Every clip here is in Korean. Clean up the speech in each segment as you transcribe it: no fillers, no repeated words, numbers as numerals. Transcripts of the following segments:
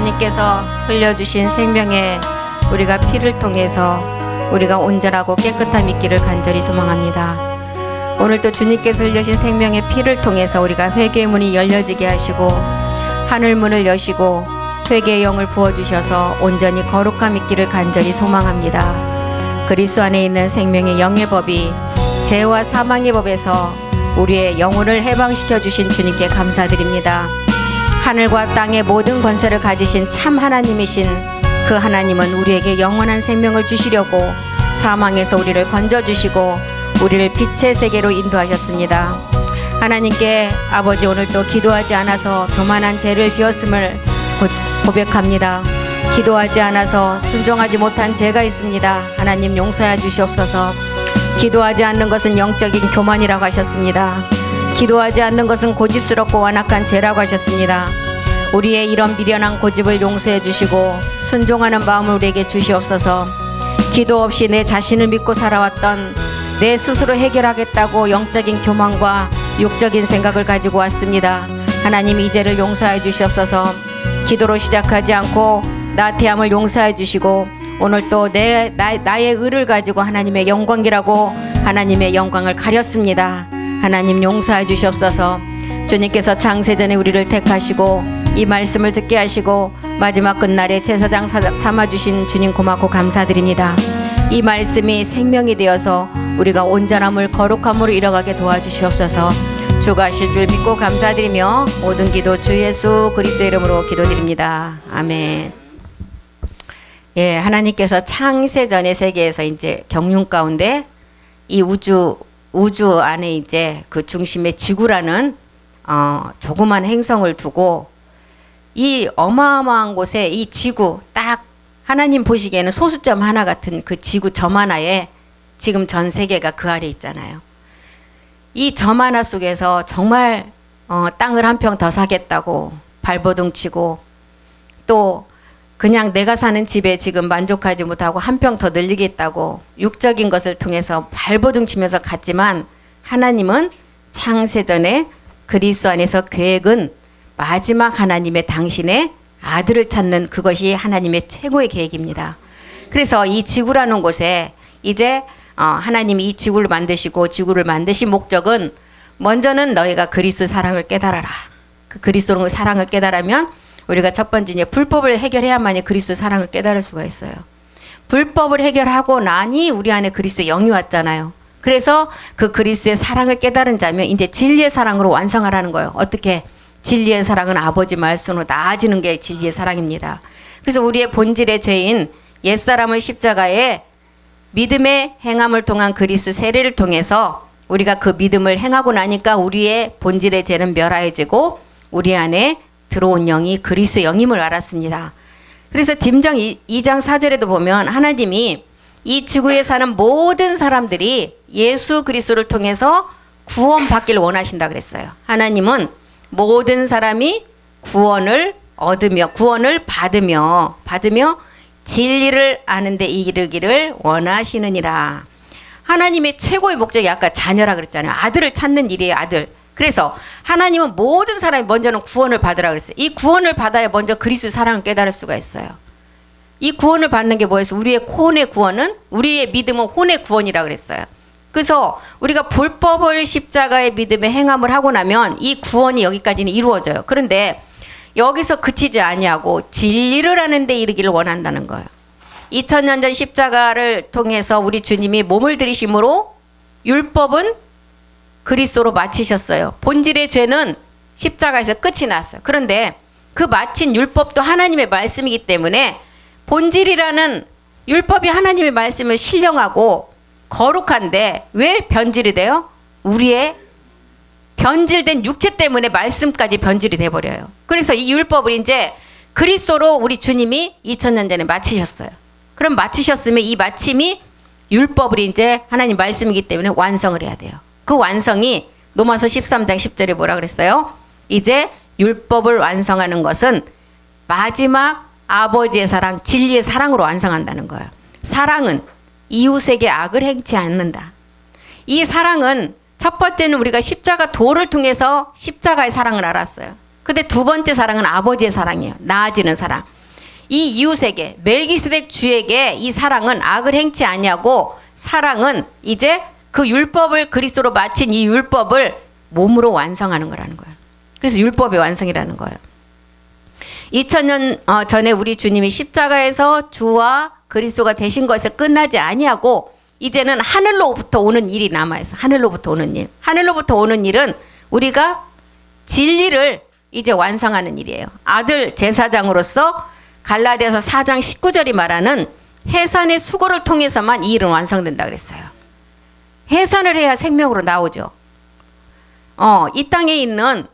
주님께서 흘려주신 생명의 우리가 피를 통해서 우리가 온전하고 깨끗함 있기를 간절히 소망합니다. 오늘도 주님께서 흘려주신 생명의 피를 통해서 우리가 회개의 문이 열려지게 하시고 하늘 문을 여시고 회개의 영을 부어주셔서 온전히 거룩함 있기를 간절히 소망합니다. 그리스도 안에 있는 생명의 영의 법이 죄와 사망의 법에서 우리의 영혼을 해방시켜 주신 주님께 감사드립니다. 하늘과 땅의 모든 권세를 가지신 참 하나님이신 그 하나님은 우리에게 영원한 생명을 주시려고 사망에서 우리를 건져주시고 우리를 빛의 세계로 인도하셨습니다. 하나님께 아버지, 오늘도 기도하지 않아서 교만한 죄를 지었음을 고백합니다. 기도하지 않아서 순종하지 못한 죄가 있습니다. 하나님 용서해 주시옵소서. 기도하지 않는 것은 영적인 교만이라고 하셨습니다. 기도하지 않는 것은 고집스럽고 완악한 죄라고 하셨습니다. 우리의 이런 미련한 고집을 용서해 주시고 순종하는 마음을 우리에게 주시옵소서. 기도 없이 내 자신을 믿고 살아왔던 내 스스로 해결하겠다고 영적인 교만과 육적인 생각을 가지고 왔습니다. 하나님 이 죄를 용서해 주시옵소서. 기도로 시작하지 않고 나태함을 용서해 주시고 오늘 또 나의 의를 가지고 하나님의 영광이라고 하나님의 영광을 가렸습니다. 하나님 용서해 주시옵소서. 주님께서 창세전에 우리를 택하시고 이 말씀을 듣게 하시고 마지막 끝날에 제사장 삼아주신 주님 고맙고 감사드립니다. 이 말씀이 생명이 되어서 우리가 온전함을 거룩함으로 이뤄가게 도와주시옵소서. 주가 하실 줄 믿고 감사드리며 모든 기도 주 예수 그리스도의 이름으로 기도드립니다. 아멘. 예, 하나님께서 창세전의 세계에서 이제 경륜 가운데 이 우주 안에 이제 그 중심에 지구라는 조그만 행성을 두고 이 어마어마한 곳에 이 지구 딱 하나님 보시기에는 소수점 하나 같은 그 지구 점 하나에 지금 전 세계가 그 아래 있잖아요. 이 점 하나 속에서 정말 땅을 한 평 더 사겠다고 발버둥 치고 또 그냥 내가 사는 집에 지금 만족하지 못하고 한 평 더 늘리겠다고 육적인 것을 통해서 발버둥 치면서 갔지만 하나님은 창세전에 그리스도 안에서 계획은 마지막 하나님의 당신의 아들을 찾는 그것이 하나님의 최고의 계획입니다. 그래서 이 지구라는 곳에 이제 하나님이 이 지구를 만드시고 지구를 만드신 목적은 먼저는 너희가 그리스도 사랑을 깨달아라. 그 그리스도 사랑을 깨달으면 우리가 첫 번째 이제 불법을 해결해야만이 그리스도 사랑을 깨달을 수가 있어요. 불법을 해결하고 나니 우리 안에 그리스도의 영이 왔잖아요. 그래서 그 그리스도의 사랑을 깨달은 자면 이제 진리의 사랑으로 완성하라는 거예요. 어떻게? 진리의 사랑은 아버지 말씀으로 나아지는 게 진리의 사랑입니다. 그래서 우리의 본질의 죄인 옛사람을 십자가에 믿음의 행함을 통한 그리스도 세례를 통해서 우리가 그 믿음을 행하고 나니까 우리의 본질의 죄는 멸하여지고 우리 안에 들어온 영이 그리스도 영임을 알았습니다. 그래서 딤정 2장 4절에도 보면 하나님이 이 지구에 사는 모든 사람들이 예수 그리스도를 통해서 구원받기를 원하신다 그랬어요. 하나님은 모든 사람이 구원을 얻으며 구원을 받으며 진리를 아는 데 이르기를 원하시느니라. 하나님의 최고의 목적이 아까 자녀라 그랬잖아요. 아들을 찾는 일이에요. 아들. 그래서 하나님은 모든 사람이 먼저는 구원을 받으라 그랬어요. 이 구원을 받아야 먼저 그리스도 사랑을 깨달을 수가 있어요. 이 구원을 받는 게 뭐였어요? 우리의 혼의 구원은 우리의 믿음은 혼의 구원이라 그랬어요. 그래서 우리가 불법을 십자가의 믿음에 행함을 하고 나면 이 구원이 여기까지는 이루어져요. 그런데 여기서 그치지 아니하고 진리를 아는 데 이르기를 원한다는 거예요. 2000년 전 십자가를 통해서 우리 주님이 몸을 들이심으로 율법은 그리스도로 마치셨어요. 본질의 죄는 십자가에서 끝이 났어요. 그런데 그 마친 율법도 하나님의 말씀이기 때문에 본질이라는 율법이 하나님의 말씀을 신령하고 거룩한데 왜 변질이 돼요? 우리의 변질된 육체 때문에 말씀까지 변질이 돼버려요. 그래서 이 율법을 이제 그리스도로 우리 주님이 2000년 전에 마치셨어요. 그럼 마치셨으면 이 마침이 율법을 이제 하나님 말씀이기 때문에 완성을 해야 돼요. 그 완성이 로마서 13장 10절에 뭐라 그랬어요? 이제 율법을 완성하는 것은 마지막 아버지의 사랑, 진리의 사랑으로 완성한다는 거예요. 사랑은 이웃에게 악을 행치 않는다. 이 사랑은 첫 번째는 우리가 십자가 도를 통해서 십자가의 사랑을 알았어요. 근데 두 번째 사랑은 아버지의 사랑이에요. 나아지는 사랑. 이 이웃에게, 멜기세덱 주에게 이 사랑은 악을 행치 아니하고, 사랑은 이제 그 율법을, 그리스도로 마친 이 율법을 몸으로 완성하는 거라는 거예요. 그래서 율법의 완성이라는 거예요. 2000년 전에 우리 주님이 십자가에서 주와 그리스도가 되신 것에 끝나지 아니하고, 이제는 하늘로부터 오는 일이 남아있어. 하늘로부터 오는 일. 하늘로부터 오는 일은 우리가 진리를 이제 완성하는 일이에요. 아들 제사장으로서 갈라디아서 4장 19절이 말하는 해산의 수고를 통해서만 이 일은 완성된다 그랬어요. 해산을 해야 생명으로 나오죠. 이 땅에 있는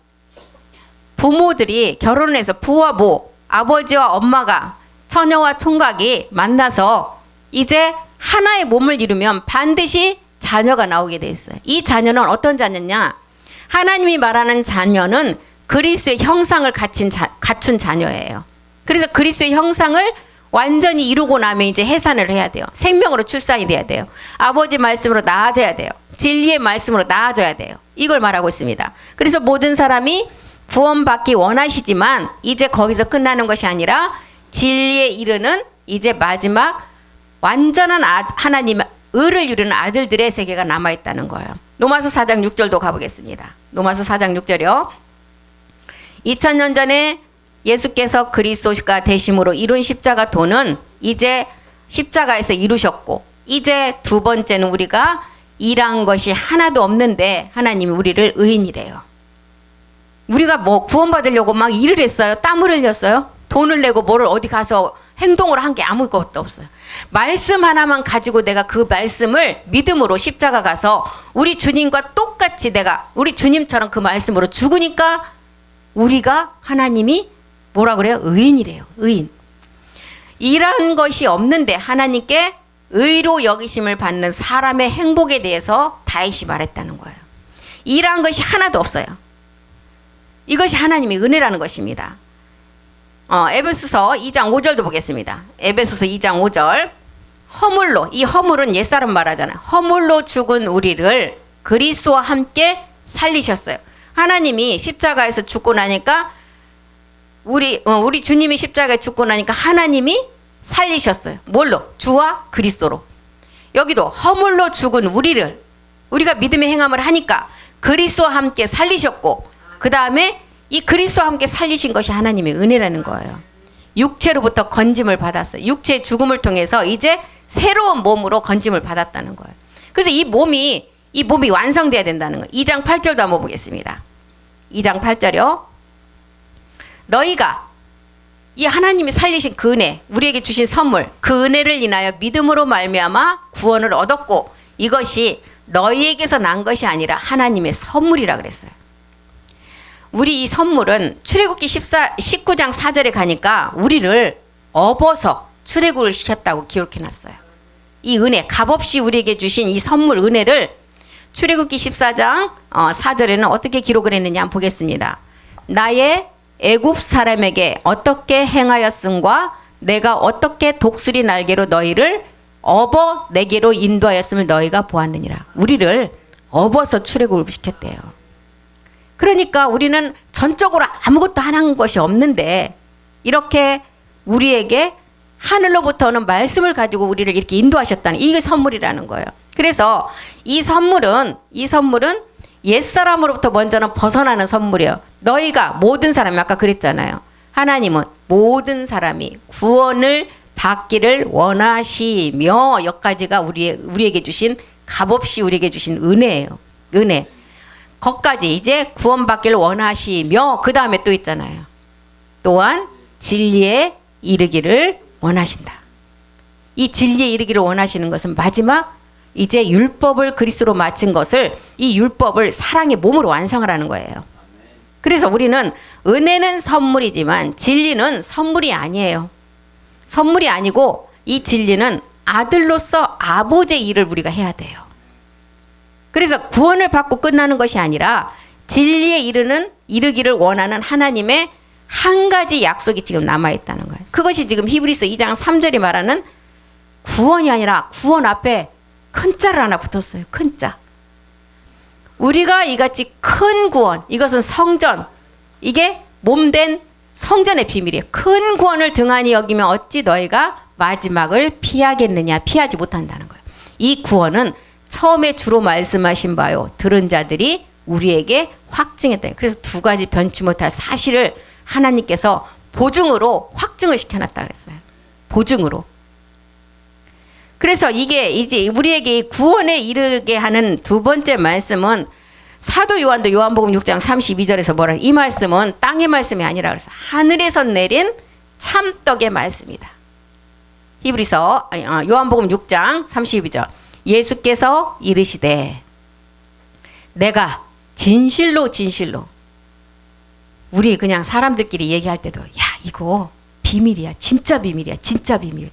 부모들이 결혼해서 부와 모, 아버지와 엄마가, 처녀와 총각이 만나서 이제 하나의 몸을 이루면 반드시 자녀가 나오게 돼 있어요. 이 자녀는 어떤 자녀냐? 하나님이 말하는 자녀는 그리스도의 형상을 갖춘 자녀예요. 그래서 그리스도의 형상을 완전히 이루고 나면 이제 해산을 해야 돼요. 생명으로 출산이 돼야 돼요. 아버지 말씀으로 나아져야 돼요. 진리의 말씀으로 나아져야 돼요. 이걸 말하고 있습니다. 그래서 모든 사람이 구원받기 원하시지만 이제 거기서 끝나는 것이 아니라 진리에 이르는 이제 마지막 완전한 하나님 의를 이루는 아들들의 세계가 남아있다는 거예요. 로마서 4장 6절도 가보겠습니다. 로마서 4장 6절이요. 2000년 전에 예수께서 그리스도가 되심으로 이룬 십자가 도는 이제 십자가에서 이루셨고, 이제 두 번째는 우리가 일한 것이 하나도 없는데 하나님이 우리를 의인이래요. 우리가 뭐 구원받으려고 막 일을 했어요? 땀을 흘렸어요? 돈을 내고 뭐를 어디 가서 행동을 한 게 아무것도 없어요. 말씀 하나만 가지고 내가 그 말씀을 믿음으로 십자가 가서 우리 주님과 똑같이 내가 우리 주님처럼 그 말씀으로 죽으니까 우리가 하나님이 뭐라 그래요? 의인이래요. 의인. 일한 것이 없는데 하나님께 의로 여기심을 받는 사람의 행복에 대해서 다윗이 말했다는 거예요. 일한 것이 하나도 없어요. 이것이 하나님의 은혜라는 것입니다. 에베소서 2장 5절도 보겠습니다. 에베소서 2장 5절. 허물로, 이 허물은 옛사람 말하잖아요. 허물로 죽은 우리를 그리스도와 함께 살리셨어요. 하나님이 십자가에서 죽고 나니까 우리 주님이 십자가에 죽고 나니까 하나님이 살리셨어요. 뭘로? 주와 그리스도로. 여기도 허물로 죽은 우리를 우리가 믿음의 행함을 하니까 그리스도와 함께 살리셨고, 그 다음에 이 그리스도와 함께 살리신 것이 하나님의 은혜라는 거예요. 육체로부터 건짐을 받았어요. 육체의 죽음을 통해서 이제 새로운 몸으로 건짐을 받았다는 거예요. 그래서 이 몸이 완성돼야 된다는 거예요. 2장 8절도 한번 보겠습니다. 2장 8절이요. 너희가 이 하나님이 살리신 그 은혜, 우리에게 주신 선물, 그 은혜를 인하여 믿음으로 말미암아 구원을 얻었고, 이것이 너희에게서 난 것이 아니라 하나님의 선물이라 그랬어요. 우리 이 선물은 출애굽기 19장 4절에 가니까 우리를 업어서 출애굽을 시켰다고 기록해놨어요. 이 은혜, 값없이 우리에게 주신 이 선물 은혜를 출애굽기 14장 4절에는 어떻게 기록을 했느냐 한번 보겠습니다. 나의 애굽 사람에게 어떻게 행하였음과 내가 어떻게 독수리 날개로 너희를 업어 내게로 인도하였음을 너희가 보았느니라. 우리를 업어서 출애굽을 시켰대요. 그러니까 우리는 전적으로 아무것도 한 것이 없는데 이렇게 우리에게 하늘로부터 오는 말씀을 가지고 우리를 이렇게 인도하셨다는, 이게 선물이라는 거예요. 그래서 이 선물은 옛사람으로부터 먼저는 벗어나는 선물이에요. 너희가 모든 사람이, 아까 그랬잖아요. 하나님은 모든 사람이 구원을 받기를 원하시며, 여기까지가 우리에게 주신, 값없이 우리에게 주신 은혜예요. 은혜. 거기까지 이제 구원받기를 원하시며, 그 다음에 또 있잖아요. 또한 진리에 이르기를 원하신다. 이 진리에 이르기를 원하시는 것은 마지막 이제 율법을 그리스도로 마친 것을, 이 율법을 사랑의 몸으로 완성하라는 거예요. 그래서 우리는 은혜는 선물이지만 진리는 선물이 아니에요. 선물이 아니고 이 진리는 아들로서 아버지의 일을 우리가 해야 돼요. 그래서 구원을 받고 끝나는 것이 아니라 진리에 이르기를 원하는 하나님의 한 가지 약속이 지금 남아있다는 거예요. 그것이 지금 히브리서 2장 3절이 말하는 구원이 아니라, 구원 앞에 큰 자를 하나 붙었어요. 큰 자. 우리가 이같이 큰 구원, 이것은 성전, 이게 몸된 성전의 비밀이에요. 큰 구원을 등한히 여기면 어찌 너희가 마지막을 피하겠느냐. 피하지 못한다는 거예요. 이 구원은 처음에 주로 말씀하신 바요. 들은 자들이 우리에게 확증했다. 그래서 두 가지 변치 못할 사실을 하나님께서 보증으로 확증을 시켜놨다 그랬어요. 보증으로. 그래서 이게 이제 우리에게 구원에 이르게 하는 두 번째 말씀은 사도 요한도 요한복음 6장 32절에서 뭐라 이 말씀은 땅의 말씀이 아니라 그래서 하늘에서 내린 참떡의 말씀이다. 히브리서 요한복음 6장 32절 예수께서 이르시되 내가 진실로 진실로 우리 그냥 사람들끼리 얘기할 때도 야 이거 비밀이야. 진짜 비밀이야. 진짜 비밀.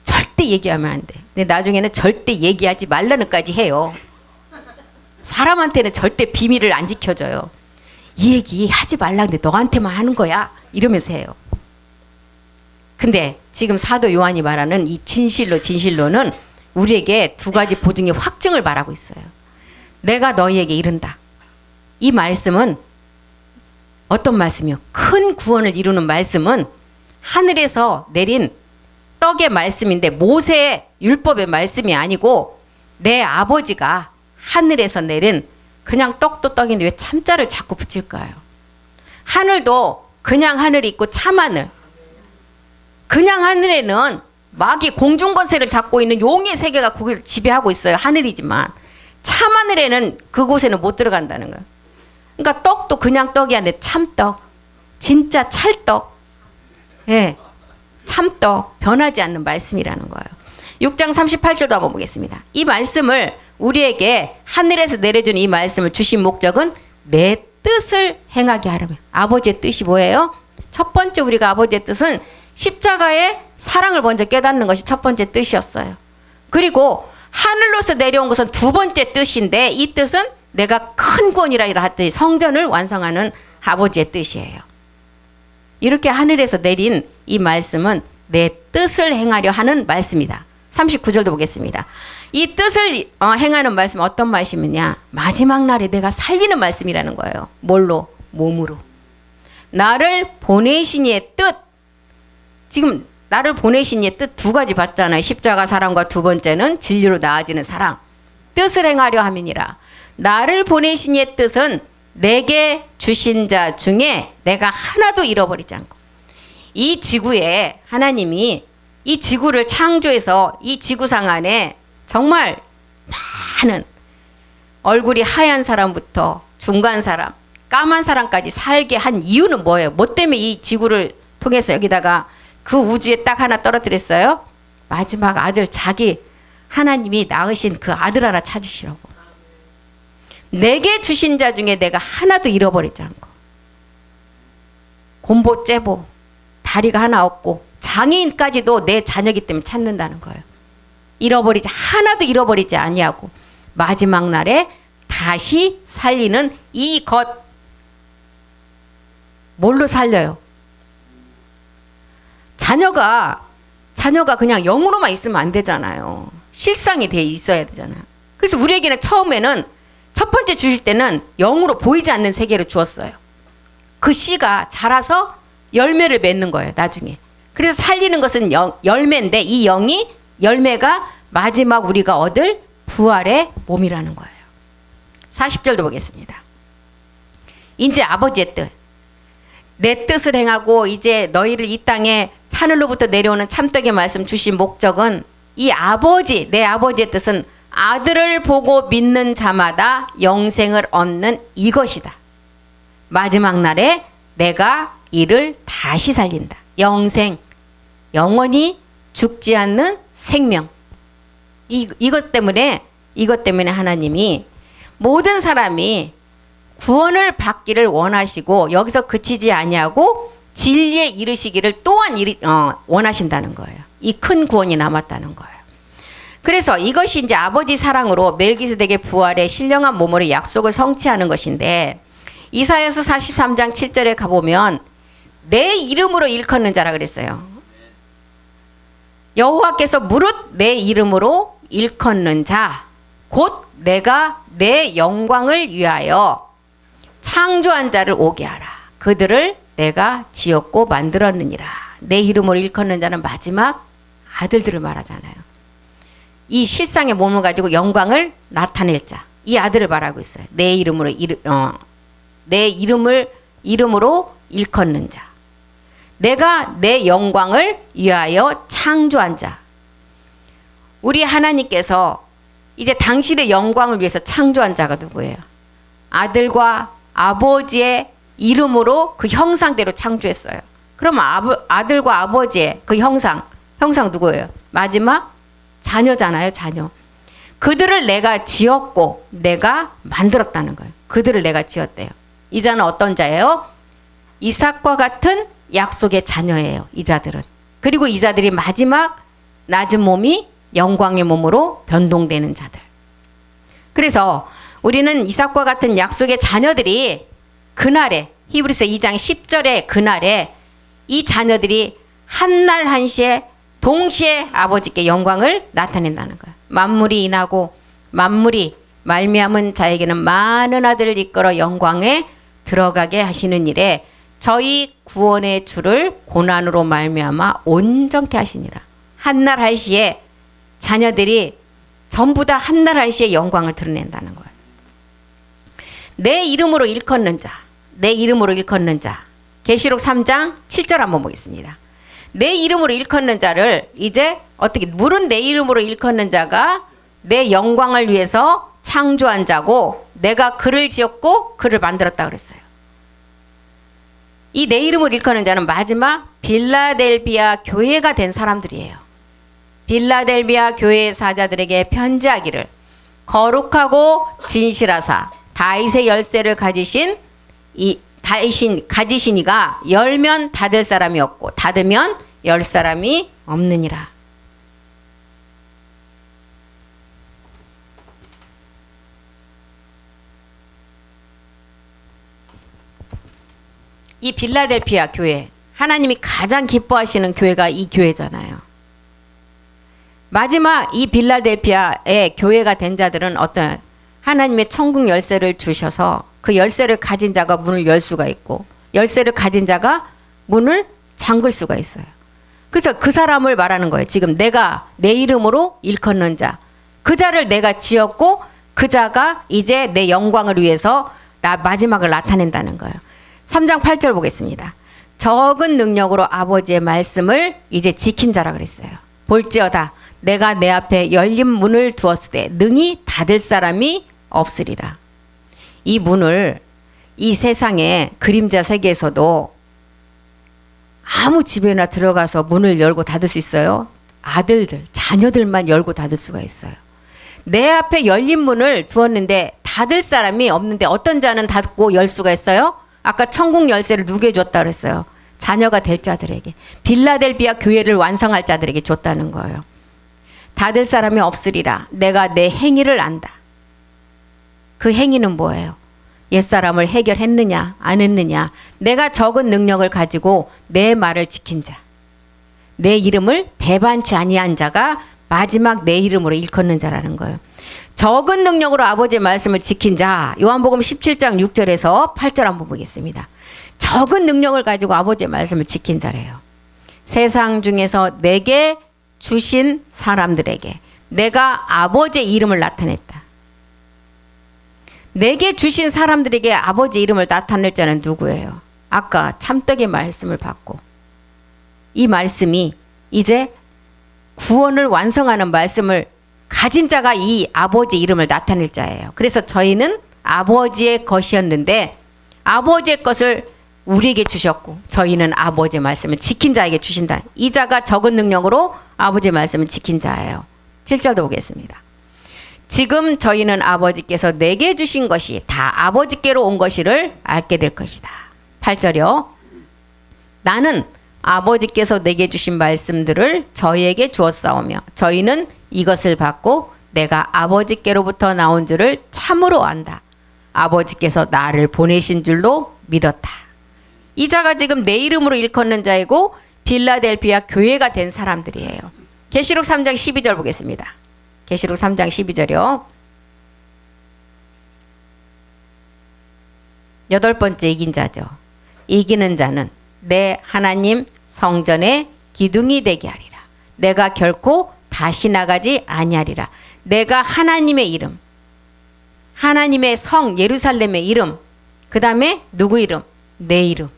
절대 얘기하면 안 돼. 근데 나중에는 절대 얘기하지 말라는까지 해요. 사람한테는 절대 비밀을 안 지켜줘요. 이 얘기 하지 말라 근데 너한테만 하는 거야. 이러면서 해요. 근데 지금 사도 요한이 말하는 이 진실로 진실로는 우리에게 두 가지 보증의 확증을 말하고 있어요. 내가 너희에게 이른다. 이 말씀은 어떤 말씀이요? 큰 구원을 이루는 말씀은 하늘에서 내린 떡의 말씀인데 모세의 율법의 말씀이 아니고 내 아버지가 하늘에서 내린 그냥 떡도 떡인데 왜 참자를 자꾸 붙일까요? 하늘도 그냥 하늘이 있고 참하늘. 그냥 하늘에는 마귀 공중권세를 잡고 있는 용의 세계가 그걸 지배하고 있어요. 하늘이지만 참하늘에는 그곳에는 못 들어간다는 거예요. 그러니까 떡도 그냥 떡이 아니라 참떡. 진짜 찰떡. 예, 참떡. 변하지 않는 말씀이라는 거예요. 6장 38절도 한번 보겠습니다. 이 말씀을 우리에게 하늘에서 내려준 이 말씀을 주신 목적은 내 뜻을 행하게 하려면. 아버지의 뜻이 뭐예요? 첫 번째 우리가 아버지의 뜻은 십자가의 사랑을 먼저 깨닫는 것이 첫 번째 뜻이었어요. 그리고 하늘로서 내려온 것은 두 번째 뜻인데 이 뜻은 내가 큰 구원이라 했더니 성전을 완성하는 아버지의 뜻이에요. 이렇게 하늘에서 내린 이 말씀은 내 뜻을 행하려 하는 말씀이다. 39절도 보겠습니다. 이 뜻을 행하는 말씀 어떤 말씀이냐? 마지막 날에 내가 살리는 말씀이라는 거예요. 뭘로? 몸으로. 나를 보내신 이의 뜻. 지금 나를 보내신 이의 뜻 두 가지 봤잖아요. 십자가 사랑과 두 번째는 진리로 나아지는 사랑. 뜻을 행하려 함이니라. 나를 보내신 이의 뜻은 내게 주신 자 중에 내가 하나도 잃어버리지 않고. 이 지구에 하나님이 이 지구를 창조해서 이 지구상 안에 정말 많은 얼굴이 하얀 사람부터 중간 사람, 까만 사람까지 살게 한 이유는 뭐예요? 뭐 때문에 이 지구를 통해서 여기다가 그 우주에 딱 하나 떨어뜨렸어요? 마지막 아들 자기 하나님이 낳으신 그 아들 하나 찾으시라고. 내게 주신 자 중에 내가 하나도 잃어버리지 않고. 곰보 째보 다리가 하나 없고 장애인까지도 내 자녀이기 때문에 찾는다는 거예요. 하나도 잃어버리지 아니하고 마지막 날에 다시 살리는 이 것. 뭘로 살려요? 자녀가 그냥 영으로만 있으면 안 되잖아요. 실상이 돼 있어야 되잖아요. 그래서 우리에게는 처음에는 첫 번째 주실 때는 영으로 보이지 않는 세계를 주었어요. 그 씨가 자라서 열매를 맺는 거예요. 나중에. 그래서 살리는 것은 열매인데 이 영이 열매가 마지막 우리가 얻을 부활의 몸이라는 거예요. 40절도 보겠습니다. 이제 아버지의 뜻. 내 뜻을 행하고 이제 너희를 이 땅에 하늘로부터 내려오는 참떡의 말씀 주신 목적은 이 아버지, 내 아버지의 뜻은 아들을 보고 믿는 자마다 영생을 얻는 이것이다. 마지막 날에 내가 이를 다시 살린다. 영생, 영원히 죽지 않는 생명. 이것 때문에 하나님이 모든 사람이 구원을 받기를 원하시고 여기서 그치지 아니하고 진리에 이르시기를 또한 원하신다는 거예요. 이 큰 구원이 남았다는 거예요. 그래서 이것이 이제 아버지 사랑으로 멜기세덱의 부활의 신령한 몸으로 약속을 성취하는 것인데 이사야서 43장 7절에 가보면 내 이름으로 일컫는 자라 그랬어요. 여호와께서 무릇 내 이름으로 일컫는 자 곧 내가 내 영광을 위하여 창조한 자를 오게 하라. 그들을 내가 지었고 만들었느니라. 내 이름으로 일컫는 자는 마지막 아들들을 말하잖아요. 이 실상의 몸을 가지고 영광을 나타낼 자, 이 아들을 말하고 있어요. 내 이름으로 내 이름으로 일컫는 자, 내가 내 영광을 위하여 창조한 자. 우리 하나님께서 이제 당신의 영광을 위해서 창조한 자가 누구예요? 아들과 아버지의 이름으로 그 형상대로 창조했어요. 그럼 아들과 아버지의 그 형상 누구예요? 마지막 자녀잖아요, 자녀. 그들을 내가 지었고 내가 만들었다는 거예요. 그들을 내가 지었대요. 이 자는 어떤 자예요? 이삭과 같은 약속의 자녀예요, 이 자들은. 그리고 이 자들이 마지막 낮은 몸이 영광의 몸으로 변동되는 자들. 그래서 우리는 이삭과 같은 약속의 자녀들이 그날에, 히브리서 2장 10절에 그날에 이 자녀들이 한날 한시에 동시에 아버지께 영광을 나타낸다는 거예요. 만물이 인하고 만물이 말미암은 자에게는 많은 아들을 이끌어 영광에 들어가게 하시는 일에 저희 구원의 주를 고난으로 말미암아 온전케 하시니라. 한날 한시에 자녀들이 전부 다 한날 한시에 영광을 드러낸다는 거예요. 내 이름으로 일컫는 자, 내 이름으로 일컫는 자. 계시록 3장 7절 한번 보겠습니다. 내 이름으로 일컫는 자를 이제 어떻게, 물은 내 이름으로 일컫는 자가 내 영광을 위해서 창조한 자고 내가 그를 지었고 그를 만들었다 그랬어요. 이 내 이름으로 일컫는 자는 마지막 빌라델비아 교회가 된 사람들이에요. 빌라델비아 교회의 사자들에게 편지하기를 거룩하고 진실하사 다윗의 열쇠를 가지신 가지시니가 열면 닫을 사람이 없고 닫으면 열 사람이 없느니라. 이 빌라델피아 교회, 하나님이 가장 기뻐하시는 교회가 이 교회잖아요. 마지막 이 빌라델피아의 교회가 된 자들은 어떤, 하나님의 천국 열쇠를 주셔서 그 열쇠를 가진 자가 문을 열 수가 있고 열쇠를 가진 자가 문을 잠글 수가 있어요. 그래서 그 사람을 말하는 거예요. 지금 내가 내 이름으로 일컫는 자, 그 자를 내가 지었고 그 자가 이제 내 영광을 위해서 마지막을 나타낸다는 거예요. 3장 8절 보겠습니다. 적은 능력으로 아버지의 말씀을 이제 지킨 자라 그랬어요. 볼지어다 내가 내 앞에 열린 문을 두었을 때 능히 닫을 사람이 없으리라. 이 문을 이 세상의 그림자 세계에서도 아무 집에나 들어가서 문을 열고 닫을 수 있어요? 아들들, 자녀들만 열고 닫을 수가 있어요. 내 앞에 열린 문을 두었는데 닫을 사람이 없는데 어떤 자는 닫고 열 수가 있어요? 아까 천국 열쇠를 누구에게 줬다 그랬어요? 자녀가 될 자들에게, 빌라델비아 교회를 완성할 자들에게 줬다는 거예요. 닫을 사람이 없으리라. 내가 내 행위를 안다. 그 행위는 뭐예요? 옛사람을 해결했느냐 안 했느냐. 내가 적은 능력을 가지고 내 말을 지킨 자, 내 이름을 배반치 아니한 자가 마지막 내 이름으로 일컫는 자라는 거예요. 적은 능력으로 아버지의 말씀을 지킨 자, 요한복음 17장 6절에서 8절 한번 보겠습니다. 적은 능력을 가지고 아버지의 말씀을 지킨 자래요. 세상 중에서 내게 주신 사람들에게 내가 아버지의 이름을 나타냈다. 내게 주신 사람들에게 아버지의 이름을 나타낼 자는 누구예요? 아까 참떡의 말씀을 받고 이 말씀이 이제 구원을 완성하는 말씀을 가진 자가 이 아버지의 이름을 나타낼 자예요. 그래서 저희는 아버지의 것이었는데 아버지의 것을 우리에게 주셨고 저희는 아버지의 말씀을 지킨 자에게 주신다. 이 자가 적은 능력으로 아버지의 말씀을 지킨 자예요. 7절도 보겠습니다. 지금 저희는 아버지께서 내게 주신 것이 다 아버지께로 온 것이를 알게 될 것이다. 8절이요. 나는 아버지께서 내게 주신 말씀들을 저희에게 주었사오며 저희는 이것을 받고 내가 아버지께로부터 나온 줄을 참으로 안다. 아버지께서 나를 보내신 줄로 믿었다. 이 자가 지금 내 이름으로 일컫는 자이고 빌라델비아 교회가 된 사람들이에요. 계시록 3장 12절 보겠습니다. 계시록 3장 12절이요. 8번째 이긴 자죠. 이기는 자는 내 하나님 성전의 기둥이 되게 하리라. 내가 결코 다시 나가지 아니하리라. 내가 하나님의 이름, 하나님의 성 예루살렘의 이름, 그 다음에 누구 이름? 내 이름.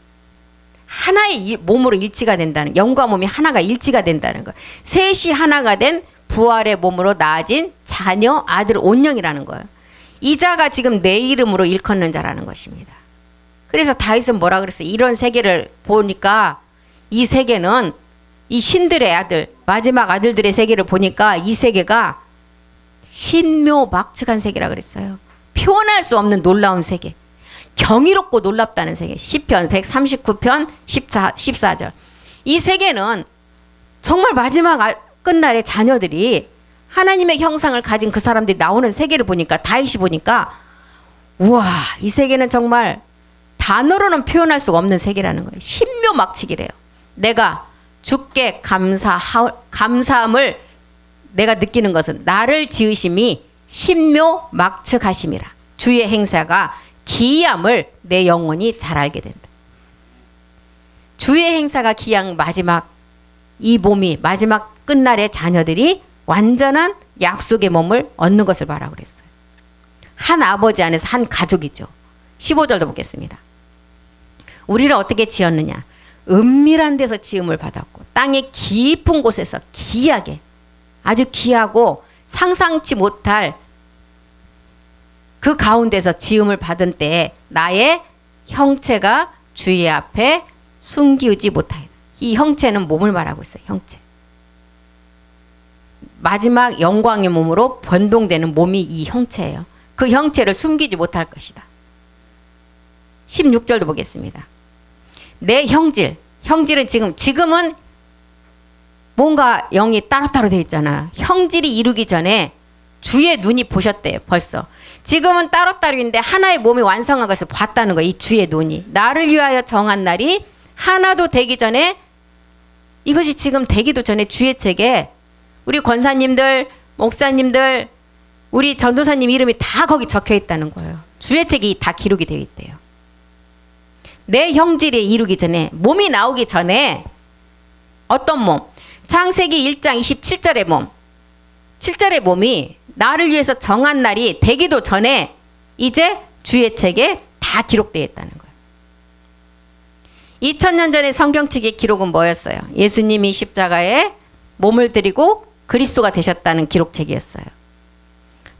하나의 몸으로 일치가 된다는, 영과 몸이 하나가 일치가 된다는 거. 셋이 하나가 된 부활의 몸으로 나아진 자녀 아들 온영이라는 거예요. 이 자가 지금 내 이름으로 일컫는 자라는 것입니다. 그래서 다윗은 뭐라 그랬어요? 이런 세계를 보니까 이 세계는 이 신들의 아들, 마지막 아들들의 세계를 보니까 이 세계가 신묘막측한 세계라 그랬어요. 표현할 수 없는 놀라운 세계. 경이롭고 놀랍다는 세계. 시편 139편 14절. 이 세계는 정말 마지막 끝날의 자녀들이 하나님의 형상을 가진 그 사람들이 나오는 세계를 보니까, 다윗이 보니까 우와, 이 세계는 정말 단어로는 표현할 수가 없는 세계라는 거예요. 신묘막측이래요. 내가 주께 감사함을 내가 느끼는 것은 나를 지으심이 신묘막측하심이라. 주의 행사가 기이함을 내 영혼이 잘 알게 된다. 주의 행사가 기이한 마지막 이 몸이 마지막 끝날의 자녀들이 완전한 약속의 몸을 얻는 것을 말하고 그랬어요. 한 아버지 안에서 한 가족이죠. 15절도 보겠습니다. 우리를 어떻게 지었느냐? 은밀한 데서 지음을 받았고 땅의 깊은 곳에서 기이하게, 아주 귀하고 상상치 못할 그 가운데서 지음을 받은 때에 나의 형체가 주의 앞에 숨기지 못하리라. 이 형체는 몸을 말하고 있어요. 형체. 마지막 영광의 몸으로 변동되는 몸이 이 형체예요. 그 형체를 숨기지 못할 것이다. 16절도 보겠습니다. 내 형질은 지금은 뭔가 영이 따로따로 되어 있잖아. 형질이 이루기 전에 주의 눈이 보셨대요. 벌써. 지금은 따로따로인데 하나의 몸이 완성한 것을 봤다는 거예요. 이 주의 눈이. 나를 위하여 정한 날이 하나도 되기 전에, 이것이 지금 되기도 전에 주의 책에 우리 권사님들, 목사님들, 우리 전도사님 이름이 다 거기 적혀 있다는 거예요. 주의 책이 다 기록이 되어 있대요. 내 형질이 이루기 전에, 몸이 나오기 전에 어떤 몸? 창세기 1장 27절의 몸. 7절의 몸이 나를 위해서 정한 날이 되기도 전에 이제 주의 책에 다 기록되어 있다는 거예요. 2000년 전에 성경책의 기록은 뭐였어요? 예수님이 십자가에 몸을 드리고 그리스도가 되셨다는 기록책이었어요.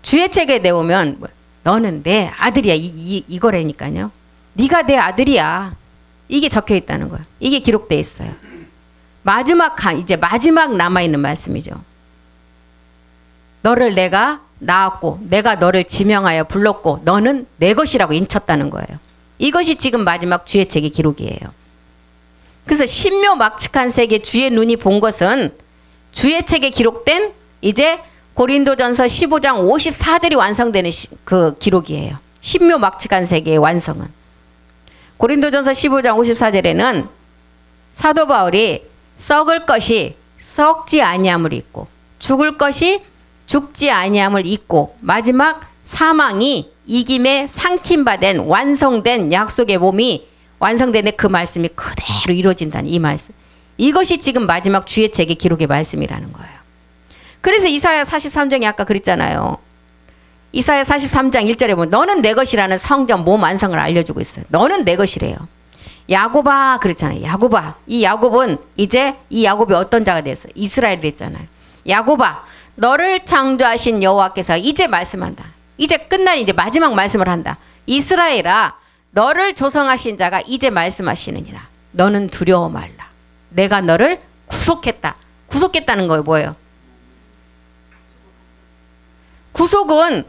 주의 책에 내오면 너는 내 아들이야, 이거라니까요. 네가 내 아들이야. 이게 적혀 있다는 거예요. 이게 기록되어 있어요. 이제 마지막 남아있는 말씀이죠. 너를 내가 낳았고 내가 너를 지명하여 불렀고 너는 내 것이라고 인쳤다는 거예요. 이것이 지금 마지막 주의 책의 기록이에요. 그래서 신묘막측한 세계 주의 눈이 본 것은 주의 책에 기록된 이제 고린도전서 15장 54절이 완성되는 그 기록이에요. 신묘막측한 세계의 완성은. 고린도전서 15장 54절에는 사도 바울이 썩을 것이 썩지 아니함을 잊고 죽을 것이 죽지 아니함을 잊고 마지막 사망이 이김에 삼킴받은 완성된 약속의 몸이 완성된 그 말씀이 그대로 이루어진다는 이 말씀. 이것이 지금 마지막 주의 책의 기록의 말씀이라는 거예요. 그래서 이사야 43장에 아까 그랬잖아요. 이사야 43장 1절에 보면 너는 내 것이라는 성전 몸 완성을 알려주고 있어요. 너는 내 것이래요. 야곱아 그랬잖아요. 야곱아. 이 야곱은 이제 이 야곱이 어떤 자가 됐어요? 이스라엘이 됐잖아요. 야곱아 너를 창조하신 여호와께서 이제 말씀한다. 이제 끝난 이제 마지막 말씀을 한다. 이스라엘아 너를 조성하신 자가 이제 말씀하시느니라. 너는 두려워 말라. 내가 너를 구속했다. 구속했다는 거예요. 뭐예요? 구속은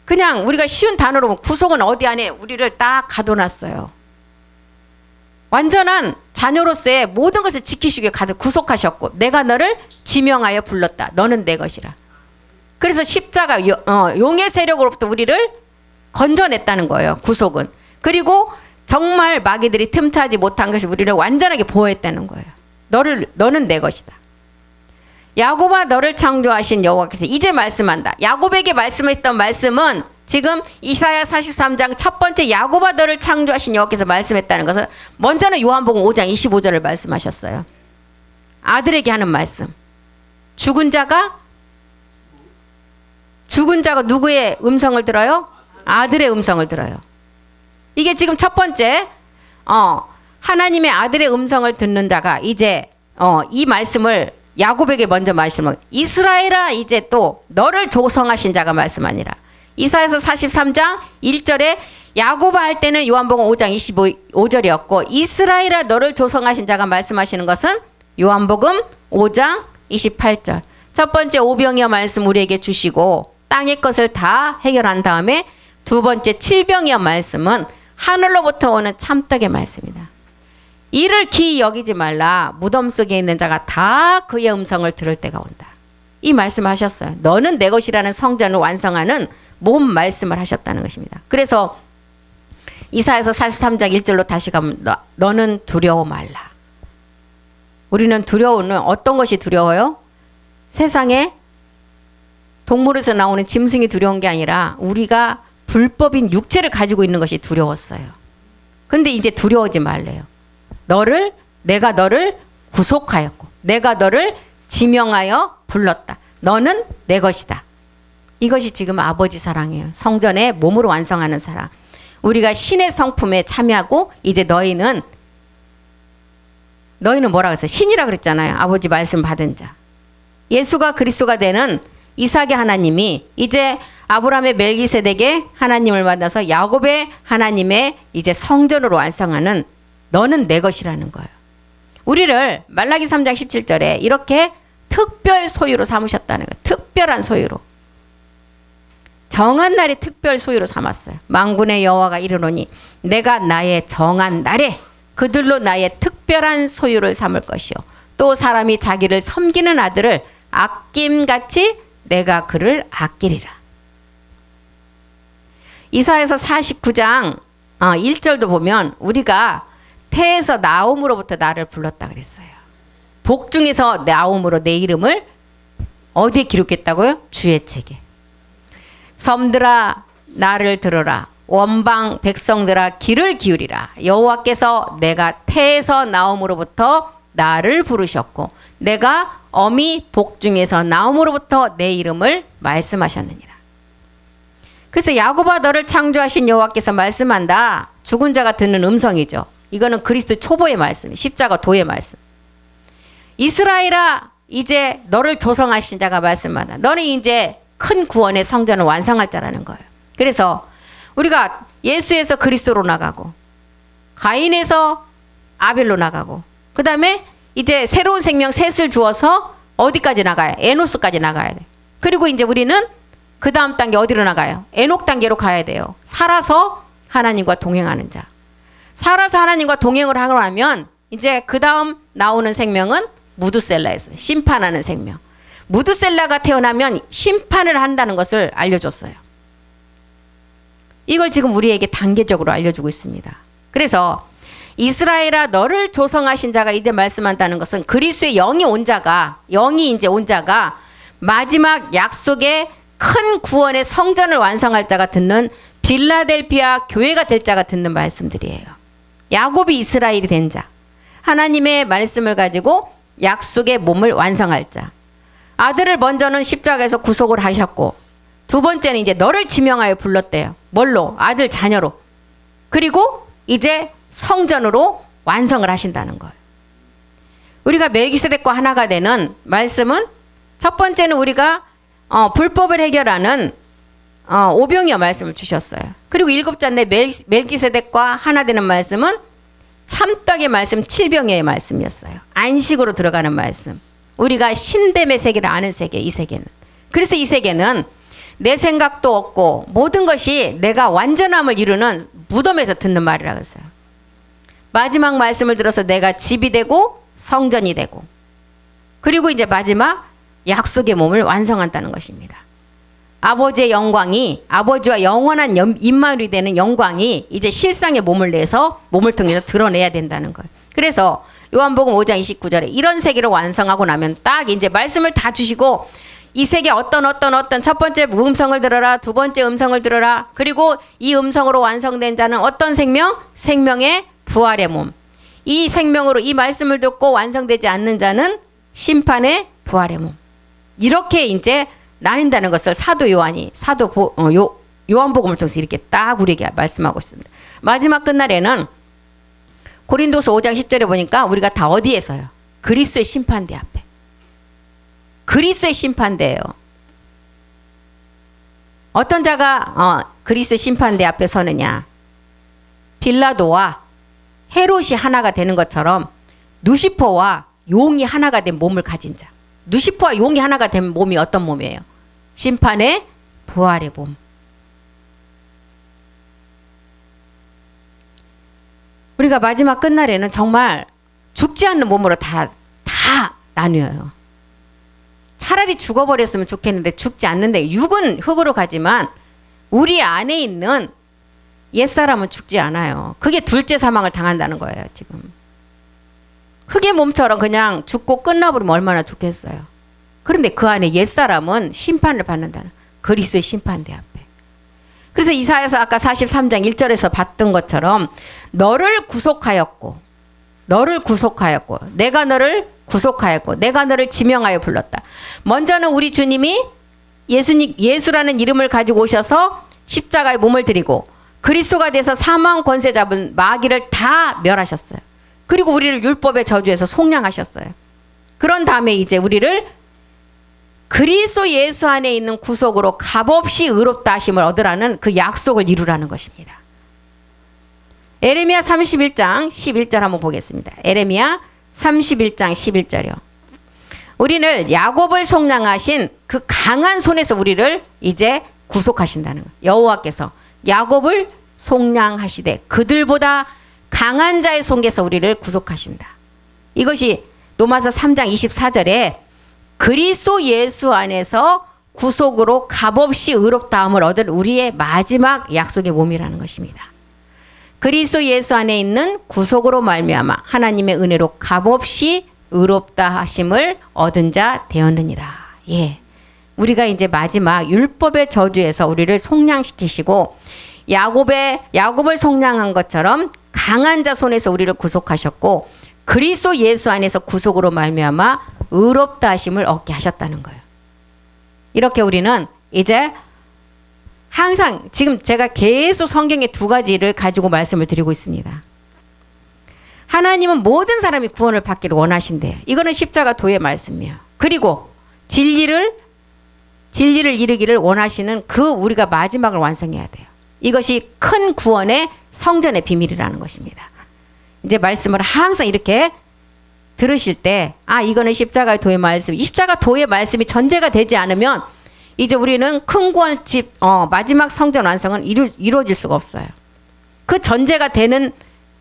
그냥 우리가 쉬운 단어로 보면 구속은 어디 안에 우리를 딱 가둬놨어요. 완전한 자녀로서의 모든 것을 지키시기 위해 가득 구속하셨고 내가 너를 지명하여 불렀다. 너는 내 것이라. 그래서 십자가 용의 세력으로부터 우리를 건져냈다는 거예요. 구속은. 그리고 정말 마귀들이 틈타지 못한 것을 우리를 완전하게 보호했다는 거예요. 너는 내 것이다. 야곱아 너를 창조하신 여호와께서 이제 말씀한다. 야곱에게 말씀했던 말씀은 지금 이사야 43장 첫 번째 야곱아 너를 창조하신 여호와께서 말씀했다는 것은 먼저는 요한복음 5장 25절을 말씀하셨어요. 아들에게 하는 말씀. 죽은 자가 누구의 음성을 들어요? 아들의 음성을 들어요. 이게 지금 첫 번째 하나님의 아들의 음성을 듣는 자가 이제 이 말씀을 야곱에게 먼저 말씀을 이스라엘아 이제 또 너를 조성하신 자가 말씀하니라. 이사야서 43장 1절에 야곱아 할 때는 요한복음 5장 25절이었고 이스라엘아 너를 조성하신 자가 말씀하시는 것은 요한복음 5장 28절. 첫 번째 오병이어 말씀 우리에게 주시고 땅의 것을 다 해결한 다음에 두 번째 칠병이어 말씀은 하늘로부터 오는 참떡의 말씀이다. 이를 기이 여기지 말라. 무덤 속에 있는 자가 다 그의 음성을 들을 때가 온다. 이 말씀하셨어요. 너는 내 것이라는 성전을 완성하는 몸 말씀을 하셨다는 것입니다. 그래서 이사야서 43장 1절로 다시 가면 너는 두려워 말라. 우리는 두려워는 어떤 것이 두려워요? 세상에 동물에서 나오는 짐승이 두려운 게 아니라 우리가 불법인 육체를 가지고 있는 것이 두려웠어요. 근데 이제 두려워하지 말래요. 내가 너를 구속하였고 내가 너를 지명하여 불렀다. 너는 내 것이다. 이것이 지금 아버지 사랑이에요. 성전에 몸으로 완성하는 사랑. 우리가 신의 성품에 참여하고 이제 너희는 뭐라 그랬어요? 신이라 그랬잖아요. 아버지 말씀 받은 자. 예수가 그리스도가 되는 이삭의 하나님이 이제 아브라함의 멜기세덱의 하나님을 만나서 야곱의 하나님의 이제 성전으로 완성하는 너는 내 것이라는 거예요. 우리를 말라기 3장 17절에 이렇게 특별 소유로 삼으셨다는 거예요. 특별한 소유로. 정한 날에 특별 소유로 삼았어요. 만군의 여호와가 이르노니 내가 나의 정한 날에 그들로 나의 특별한 소유를 삼을 것이요. 또 사람이 자기를 섬기는 아들을 아낌같이 내가 그를 아끼리라. 이사야서 49장 1절도 보면 우리가 태에서 나옴으로부터 나를 불렀다 그랬어요. 복중에서 나옴으로 내 이름을 어디에 기록했다고요? 주의 책에. 섬들아 나를 들으라. 원방 백성들아 귀를 기울이라. 여호와께서 내가 태에서 나옴으로부터 나를 부르셨고 내가 어미 복중에서 나옴으로부터 내 이름을 말씀하셨느니라. 그래서 야곱아 너를 창조하신 여호와께서 말씀한다. 죽은 자가 듣는 음성이죠. 이거는 그리스도 초보의 말씀, 십자가 도의 말씀. 이스라엘아 이제 너를 조성하신 자가 말씀한다. 너는 이제 큰 구원의 성전을 완성할 자라는 거예요. 그래서 우리가 예수에서 그리스도로 나가고 가인에서 아벨로 나가고 그 다음에 이제 새로운 생명 셋을 주어서 어디까지 나가요? 에노스까지 나가야 돼. 그리고 이제 우리는 그 다음 단계 어디로 나가요? 에녹 단계로 가야 돼요. 살아서 하나님과 동행하는 자. 살아서 하나님과 동행을 하고 나면 이제 그 다음 나오는 생명은 무드셀라에서 심판하는 생명. 무드셀라가 태어나면 심판을 한다는 것을 알려줬어요. 이걸 지금 우리에게 단계적으로 알려주고 있습니다. 그래서 이스라엘아 너를 조성하신 자가 이제 말씀한다는 것은 그리스도의 영이 이제 온 자가 마지막 약속의 큰 구원의 성전을 완성할 자가 듣는 빌라델피아 교회가 될 자가 듣는 말씀들이에요. 야곱이 이스라엘이 된 자. 하나님의 말씀을 가지고 약속의 몸을 완성할 자. 아들을 먼저는 십자가에서 구속을 하셨고 두 번째는 이제 너를 지명하여 불렀대요. 뭘로? 아들 자녀로. 그리고 이제 성전으로 완성을 하신다는 거예요. 우리가 멜기세덱과 하나가 되는 말씀은 첫 번째는 우리가 불법을 해결하는 오병이어 말씀을 주셨어요. 그리고 일곱 잔내 멜기세덱과 하나 되는 말씀은 참떡의 말씀, 칠병이어의 말씀이었어요. 안식으로 들어가는 말씀. 우리가 신됨의 세계를 아는 세계, 이 세계는. 그래서 이 세계는 내 생각도 없고 모든 것이 내가 완전함을 이루는 무덤에서 듣는 말이라고 했어요. 마지막 말씀을 들어서 내가 집이 되고 성전이 되고 그리고 이제 마지막 약속의 몸을 완성한다는 것입니다. 아버지의 영광이 아버지와 영원한 임마누엘이 되는 영광이 이제 실상의 몸을 내서 몸을 통해서 드러내야 된다는 거예요. 그래서 요한복음 5장 29절에 이런 세계를 완성하고 나면 딱 이제 말씀을 다 주시고 이 세계 어떤 첫 번째 음성을 들어라, 두 번째 음성을 들어라. 그리고 이 음성으로 완성된 자는 어떤 생명? 생명의 부활의 몸. 이 생명으로 이 말씀을 듣고 완성되지 않는 자는 심판의 부활의 몸. 이렇게 이제 나뉜다는 것을 사도 요한이 요한복음을 통해서 이렇게 딱 우리에게 말씀하고 있습니다. 마지막 끝날에는 고린도서 5장 10절에 보니까 우리가 다 어디에서요? 그리스도의 심판대 앞에. 그리스도의 심판대예요. 어떤 자가 그리스도의 심판대 앞에 서느냐? 빌라도와 헤롯이 하나가 되는 것처럼 누시퍼와 용이 하나가 된 몸을 가진 자. 누시퍼와 용이 하나가 된 몸이 어떤 몸이에요? 심판의 부활의 몸. 우리가 마지막 끝날에는 정말 죽지 않는 몸으로 다 나뉘어요. 차라리 죽어버렸으면 좋겠는데 죽지 않는데 육은 흙으로 가지만 우리 안에 있는 옛사람은 죽지 않아요. 그게 둘째 사망을 당한다는 거예요. 지금 흙의 몸처럼 그냥 죽고 끝나버리면 얼마나 좋겠어요. 그런데 그 안에 옛사람은 심판을 받는다는 그리스도의 심판대 앞에. 그래서 이사야서 아까 43장 1절에서 봤던 것처럼 너를 구속하였고 내가 너를 구속하였고 내가 너를 지명하여 불렀다. 먼저는 우리 주님이 예수라는 이름을 가지고 오셔서 십자가에 몸을 드리고 그리스도가 돼서 사망 권세 잡은 마귀를 다 멸하셨어요. 그리고 우리를 율법의 저주에서 속량하셨어요. 그런 다음에 이제 우리를 그리스도 예수 안에 있는 구속으로 값없이 의롭다 하심을 얻으라는 그 약속을 이루라는 것입니다. 에레미야 31장 11절 한번 보겠습니다. 에레미야 31장 11절이요. 우리는 야곱을 속량하신 그 강한 손에서 우리를 이제 구속하신다는 거예요. 여호와께서 야곱을 속량하시되 그들보다 강한 자의 손에서 우리를 구속하신다. 이것이 로마서 3장 24절에 그리스도 예수 안에서 구속으로 값없이 의롭다함을 얻을 우리의 마지막 약속의 몸이라는 것입니다. 그리스도 예수 안에 있는 구속으로 말미암아 하나님의 은혜로 값없이 의롭다 하심을 얻은 자 되었느니라. 예, 우리가 이제 마지막 율법의 저주에서 우리를 속량시키시고 야곱을 속량한 것처럼 강한 자 손에서 우리를 구속하셨고 그리스도 예수 안에서 구속으로 말미암아 의롭다 하심을 얻게 하셨다는 거예요. 이렇게 우리는 이제 항상 지금 제가 계속 성경의 두 가지를 가지고 말씀을 드리고 있습니다. 하나님은 모든 사람이 구원을 받기를 원하신대요. 이거는 십자가 도의 말씀이에요. 그리고 진리를 이루기를 원하시는 그 우리가 마지막을 완성해야 돼요. 이것이 큰 구원의 성전의 비밀이라는 것입니다. 이제 말씀을 항상 이렇게 들으실 때 이거는 십자가의 도의 말씀. 십자가 도의 말씀이 전제가 되지 않으면 이제 우리는 큰 구원 마지막 성전 완성은 이루어질 수가 없어요. 그 전제가 되는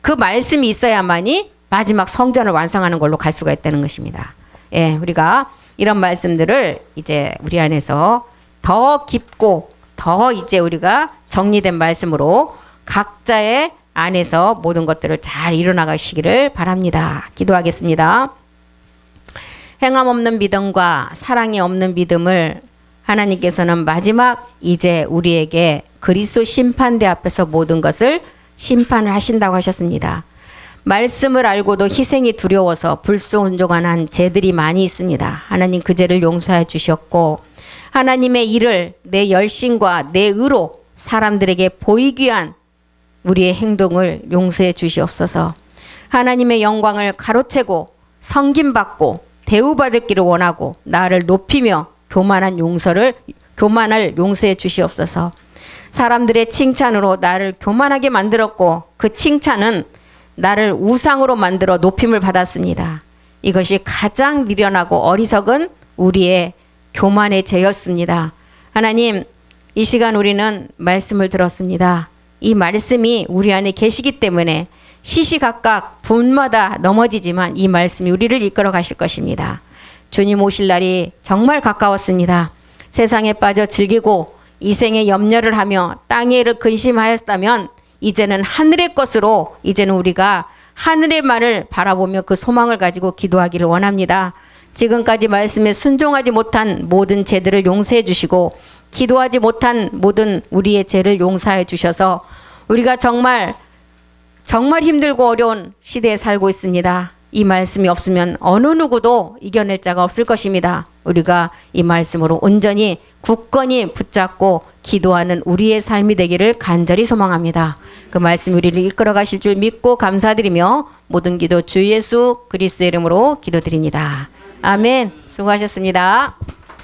그 말씀이 있어야만이 마지막 성전을 완성하는 걸로 갈 수가 있다는 것입니다. 예, 우리가 이런 말씀들을 이제 우리 안에서 더 깊고 더 이제 우리가 정리된 말씀으로 각자의 안에서 모든 것들을 잘 이뤄나가시기를 바랍니다. 기도하겠습니다. 행함 없는 믿음과 사랑이 없는 믿음을 하나님께서는 마지막 이제 우리에게 그리스도 심판대 앞에서 모든 것을 심판을 하신다고 하셨습니다. 말씀을 알고도 희생이 두려워서 불순종한 죄들이 많이 있습니다. 하나님 그 죄를 용서해 주셨고 하나님의 일을 내 열심과 내 의로 사람들에게 보이기 위한 우리의 행동을 용서해 주시옵소서. 하나님의 영광을 가로채고 섬김받고 대우받기를 원하고 나를 높이며 교만을 용서해 주시옵소서. 사람들의 칭찬으로 나를 교만하게 만들었고 그 칭찬은 나를 우상으로 만들어 높임을 받았습니다. 이것이 가장 미련하고 어리석은 우리의 교만의 죄였습니다. 하나님, 이 시간 우리는 말씀을 들었습니다. 이 말씀이 우리 안에 계시기 때문에 시시각각 분마다 넘어지지만 이 말씀이 우리를 이끌어 가실 것입니다. 주님 오실 날이 정말 가까웠습니다. 세상에 빠져 즐기고 이 생에 염려를 하며 땅의 일을 근심하였다면 이제는 하늘의 것으로 이제는 우리가 하늘의 말을 바라보며 그 소망을 가지고 기도하기를 원합니다. 지금까지 말씀에 순종하지 못한 모든 죄들을 용서해 주시고 기도하지 못한 모든 우리의 죄를 용서해 주셔서 우리가 정말 힘들고 어려운 시대에 살고 있습니다. 이 말씀이 없으면 어느 누구도 이겨낼 자가 없을 것입니다. 우리가 이 말씀으로 온전히 굳건히 붙잡고 기도하는 우리의 삶이 되기를 간절히 소망합니다. 그 말씀 우리를 이끌어 가실 줄 믿고 감사드리며 모든 기도 주 예수 그리스도의 이름으로 기도드립니다. 아멘. 수고하셨습니다.